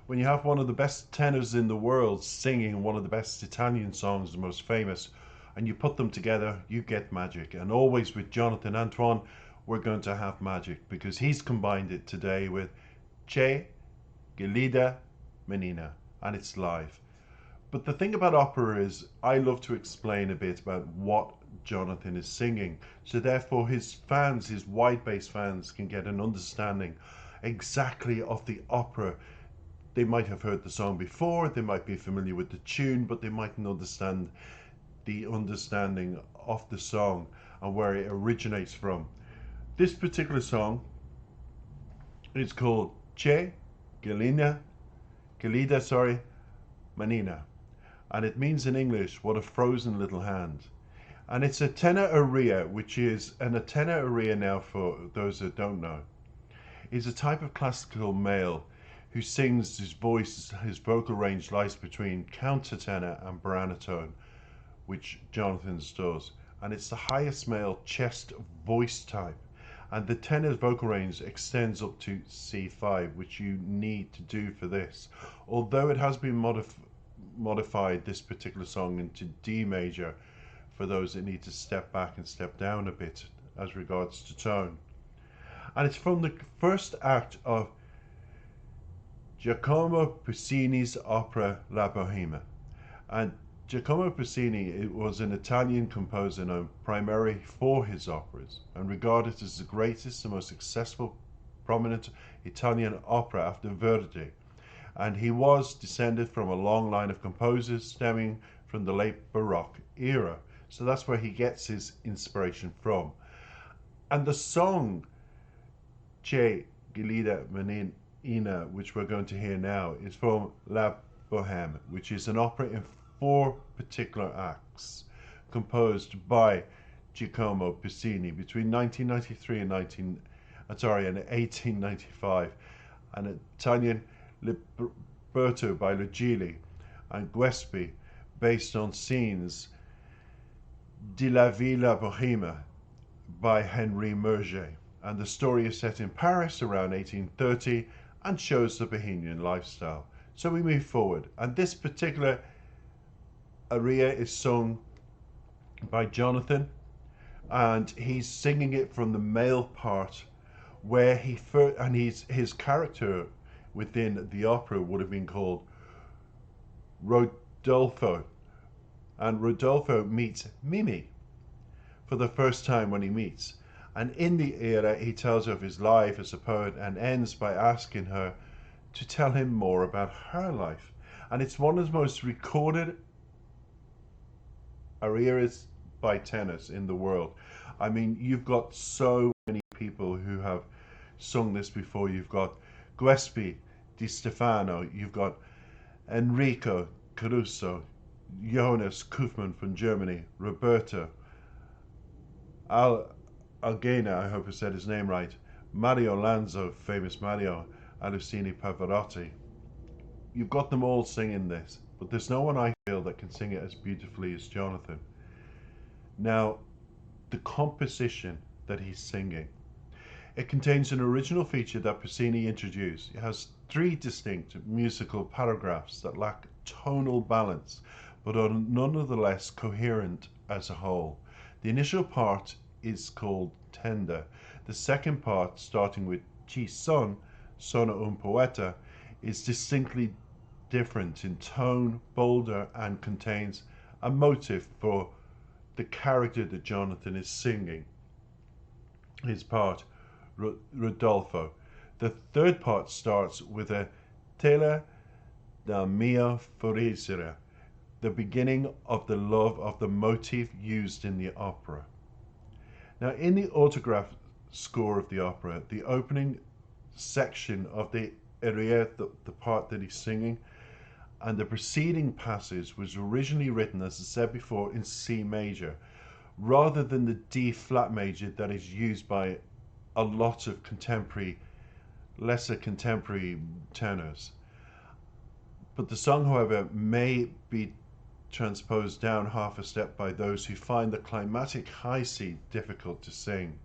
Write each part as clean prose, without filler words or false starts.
when you have one of the best tenors in the world singing one of the best Italian songs, the most famous, and you put them together, you get magic. And always with Jonathan Antoine, we're going to have magic because he's combined it today with Che Gelida Menina, and it's live. But the thing about opera is, I love to explain a bit about what Jonathan is singing. So, therefore, his fans, his wide based fans, can get an understanding exactly of the opera. They might have heard the song before, they might be familiar with the tune, but they mightn't understand the understanding of the song and where it originates from. This particular song is called Che Gelida, Manina, and it means in English, what a frozen little hand. And it's a tenor aria, which is, and a tenor aria now, for those that don't know, is a type of classical male who sings his voice, his vocal range lies between countertenor and baritone, which Jonathan's does. And it's the highest male chest voice type. And the tenor's vocal range extends up to C5, which you need to do for this. Although it has been modified, this particular song, into D major for those that need to step back and step down a bit as regards to tone. And it's from the first act of Giacomo Puccini's opera La Bohème. And Giacomo Puccini was an Italian composer known primarily for his operas and regarded as the greatest and most successful prominent Italian opera after Verdi. And he was descended from a long line of composers stemming from the late Baroque era. So that's where he gets his inspiration from. And the song Che Gelida Menina, which we're going to hear now, is from La Bohème, which is an opera in 4 particular acts, composed by Giacomo Puccini between 1993 and 1895, an Italian libretto by Lugili and Guespi, based on scenes de la Villa Bohème by Henri Murger. And the story is set in Paris around 1830 and shows the Bohemian lifestyle. So we move forward, and this particular aria is sung by Jonathan, and he's singing it from the male part, where his character within the opera would have been called Rodolfo, and Rodolfo meets Mimi for the first time when he meets. And in the era, he tells her of his life as a poet and ends by asking her to tell him more about her life. And it's one of the most recorded arias by tenors in the world. I mean, you've got so many people who have sung this before. You've got Guespi Di Stefano, you've got Enrico Caruso, Johannes Kaufmann from Germany, Roberto Algena, I hope I said his name right, Mario Lanza, famous Mario, and Lucini Pavarotti. You've got them all singing this, but there's no one I feel that can sing it as beautifully as Jonathan. Now, the composition that he's singing, it contains an original feature that Puccini introduced. It has 3 distinct musical paragraphs that lack tonal balance, but are nonetheless coherent as a whole. The initial part is called Tenda. The second part, starting with Ci son, sono un poeta, is distinctly different in tone, bolder, and contains a motive for the character that Jonathan is singing, his part, Rodolfo. The third part starts with a Tela da mia furisera, the beginning of the love of the motif used in the opera. Now, in the autograph score of the opera, the opening section of the aria, the part that he's singing, and the preceding passage was originally written, as I said before, in C major, rather than the D flat major that is used by a lot of lesser contemporary tenors. But the song, however, may be transposed down half a step by those who find the climatic high C difficult to sing.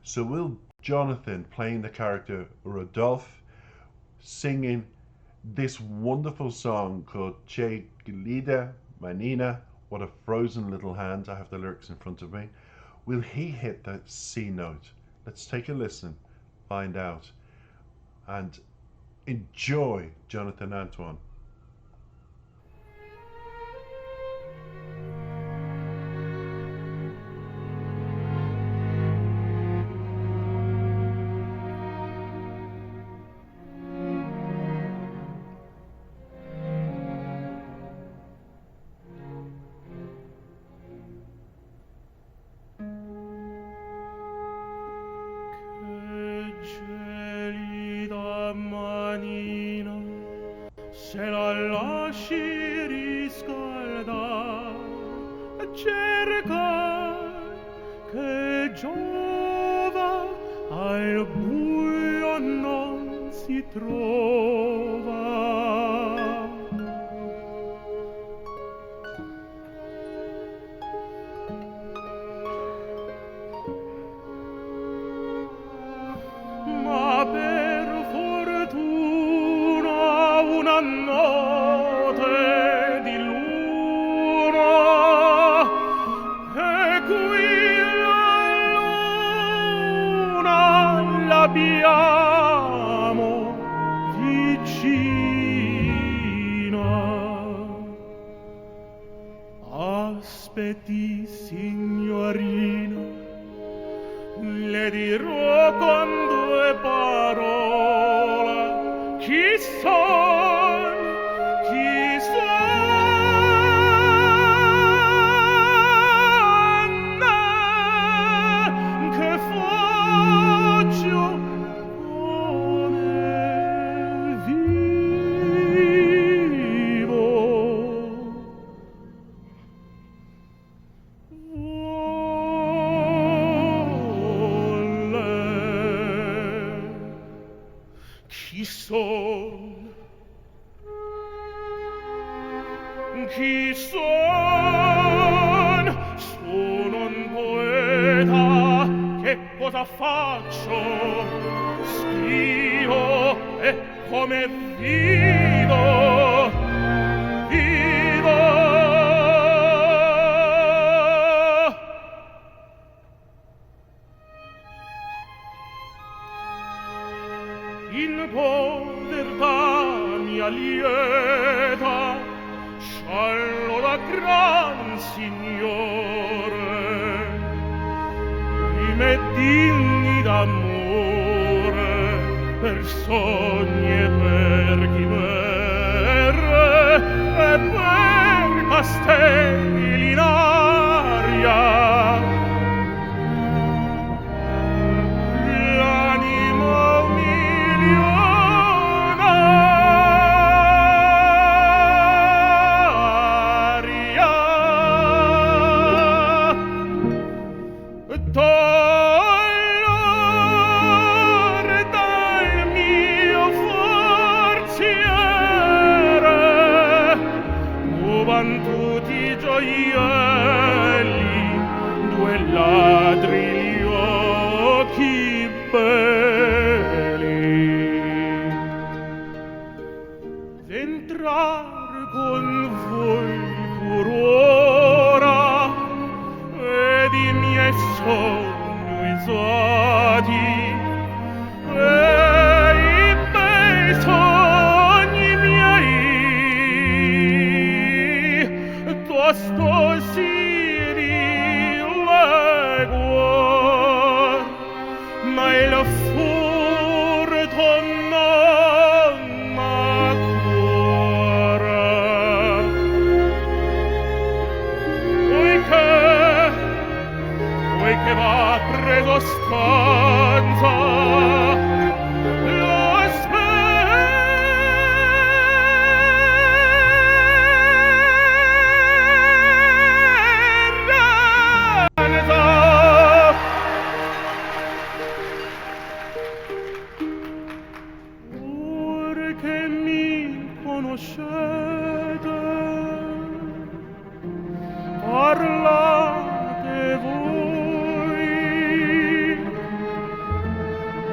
So Jonathan, playing the character Rodolphe, singing this wonderful song called Che Gelida Manina, What a Frozen Little Hand. I have the lyrics in front of me. Will he hit the C note? Let's take a listen, find out, and enjoy Jonathan Antoine. Se la lasci riscaldar, cerca che giova al buio non si trova. Ma per fortuna una notte di luna e qui la luna l'abbiamo vicina. Aspetti, signorina, le dirò con due parole chi son, chi son, che faccio come vivo. Chi son? Chi son? Sono un poeta. Che cosa faccio? Scrivo e come vivo. Vivo. In povertà mia lieta sciallo da gran signore, prime digni d'amore per sogni e per chimere e per castelli in aria. Tutti gioielli, due ladri gli occhi belli. D'entrar con voi furora ed i miei sogni usati e i bei sogni miei tosto si dileguo, ma il furto non m'accora. Poiché va preso stanza, lo che mi conoscete, parlate voi,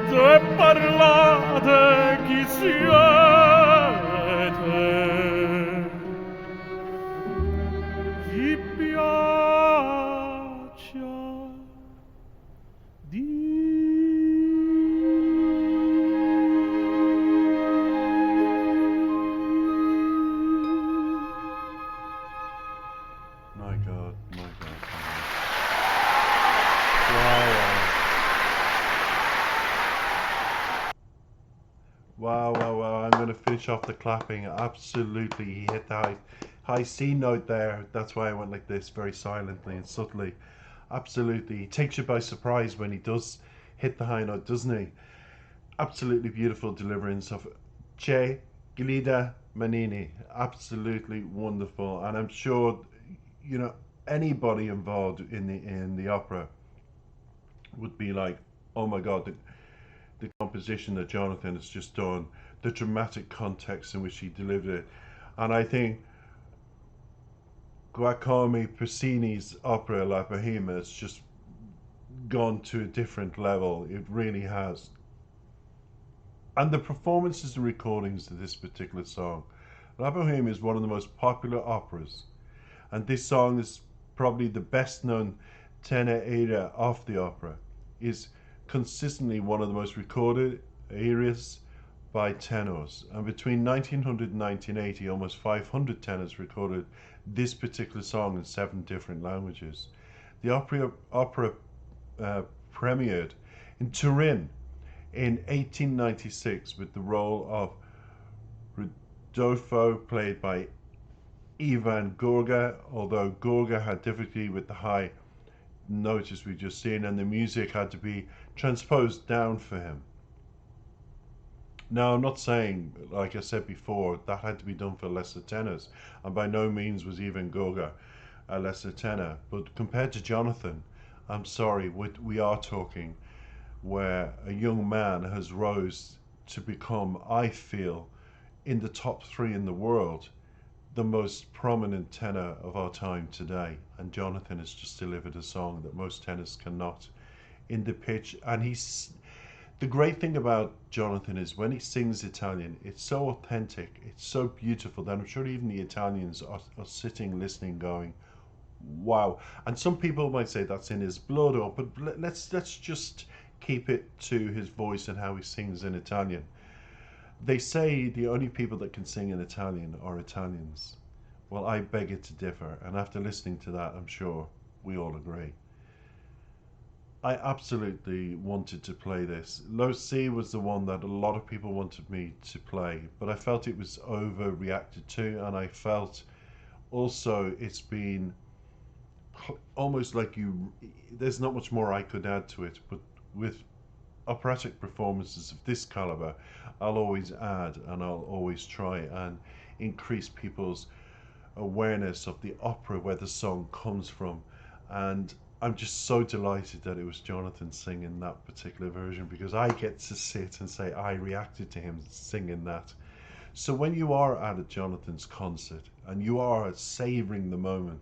se parlate chi siete, finish off the clapping, absolutely, he hit the high C note there. That's why I went like this, very silently and subtly. Absolutely, he takes you by surprise when he does hit the high note, doesn't he? Absolutely beautiful deliverance of Che Glida Manini. Absolutely wonderful, and I'm sure, you know, anybody involved in the opera would be like, oh my God, the composition that Jonathan has just done, the dramatic context in which he delivered it. And I think Giacomo Puccini's opera La Bohème has just gone to a different level. It really has. And the performances and recordings of this particular song, La Bohème is one of the most popular operas, and this song is probably the best known tenor aria of the opera, is consistently one of the most recorded arias by tenors. And between 1900 and 1980, almost 500 tenors recorded this particular song in 7 different languages. The opera premiered in Turin in 1896 with the role of Rodolfo, played by Ivan Gorga, although Gorga had difficulty with the high note as we've just seen, and the music had to be transposed down for him. Now, I'm not saying, like I said before, that had to be done for lesser tenors, and by no means was Ivan Gorga a lesser tenor, but compared to Jonathan, I'm sorry, we are talking where a young man has rose to become, I feel, in the top 3 in the world, the most prominent tenor of our time today. And Jonathan has just delivered a song that most tenors cannot in the pitch. And the great thing about Jonathan is when he sings Italian, it's so authentic, it's so beautiful that I'm sure even the Italians are sitting listening going, wow. And some people might say that's in his blood, but let's just keep it to his voice and how he sings in Italian. They say the only people that can sing in Italian are Italians. Well, I beg it to differ, and after listening to that, I'm sure we all agree. I absolutely wanted to play this. Low C was the one that a lot of people wanted me to play, but I felt it was overreacted to, and I felt also it's been almost like there's not much more I could add to it, but with operatic performances of this caliber, I'll always add and I'll always try and increase people's awareness of the opera where the song comes from. And I'm just so delighted that it was Jonathan singing that particular version, because I get to sit and say I reacted to him singing that. So when you are at a Jonathan's concert and you are savouring the moment,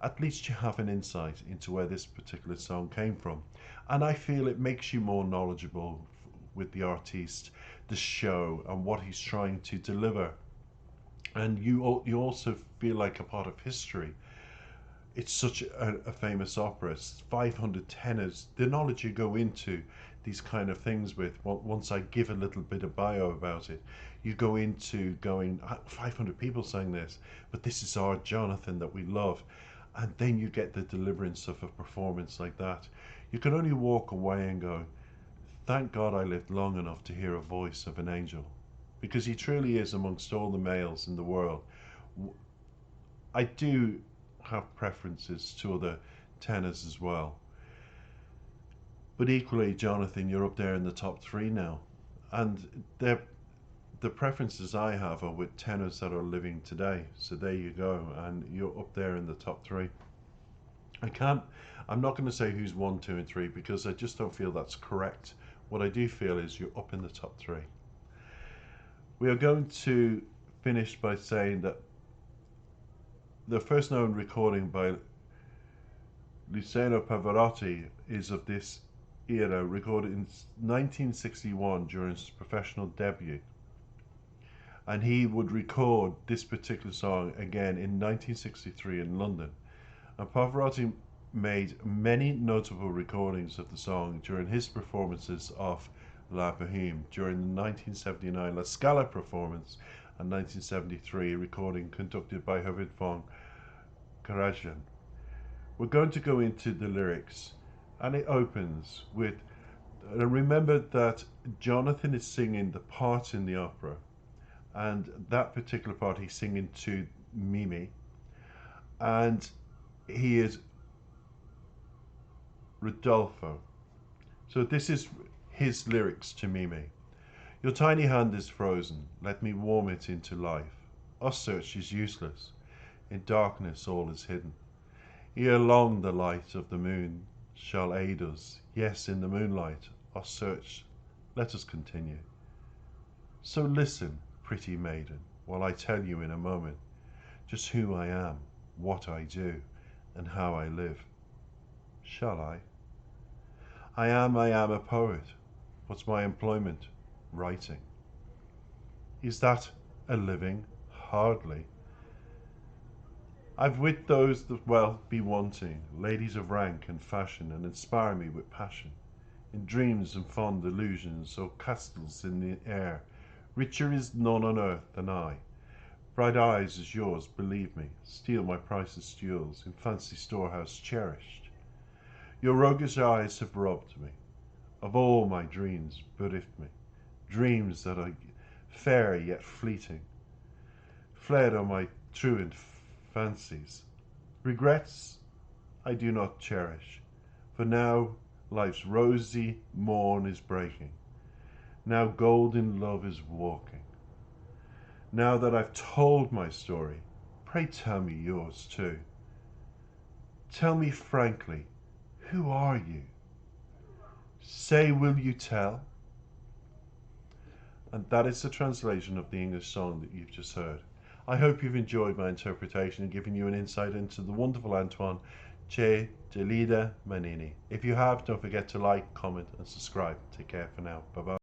at least you have an insight into where this particular song came from. And I feel it makes you more knowledgeable with the artiste, the show, and what he's trying to deliver. And you also feel like a part of history. It's such a famous opera. It's 500 tenors. The knowledge you go into these kind of things with, once I give a little bit of bio about it, you go into going, 500 people sang this, but this is our Jonathan that we love. And then you get the deliverance of a performance like that. You can only walk away and go, thank God I lived long enough to hear a voice of an angel, because he truly is amongst all the males in the world. I do have preferences to other tenors as well, but equally, Jonathan, you're up there in the top 3 now, and the preferences I have are with tenors that are living today. So there you go, and you're up there in the top 3. I'm not going to say who's 1, 2, and 3 because I just don't feel that's correct. What I do feel is you're up in the top 3. We are going to finish by saying that the first known recording by Luciano Pavarotti is of this era, recorded in 1961 during his professional debut. And he would record this particular song again in 1963 in London. And Pavarotti made many notable recordings of the song during his performances of La Bohème, during the 1979 La Scala performance and 1973 recording conducted by Herwig von Karajan. We're going to go into the lyrics, and it opens with, remember that Jonathan is singing the part in the opera, and that particular part he's singing to Mimi, and he is Rodolfo. So this is his lyrics to Mimi. Your tiny hand is frozen, let me warm it into life. Our search is useless, in darkness all is hidden. Ere long the light of the moon shall aid us, yes, in the moonlight, our search let us continue. So listen, pretty maiden, while I tell you in a moment just who I am, what I do, and how I live. Shall I? I am a poet. What's my employment? Writing. Is that a living? Hardly. I've wit those that well be wanting, ladies of rank and fashion, and inspire me with passion. In dreams and fond illusions, or castles in the air, richer is none on earth than I. Bright eyes as yours, believe me, steal my priceless jewels, in fancy storehouse cherished. Your roguish eyes have robbed me of all my dreams, bereft me, dreams that are fair yet fleeting. Fled are my truant fancies. Regrets I do not cherish, for now life's rosy morn is breaking. Now golden love is walking. Now that I've told my story, pray tell me yours too. Tell me frankly, who are you? Say, will you tell? And that is the translation of the English song that you've just heard. I hope you've enjoyed my interpretation and given you an insight into the wonderful Antoine Che Gelida Manini. If you have, don't forget to like, comment, and subscribe. Take care for now. Bye bye.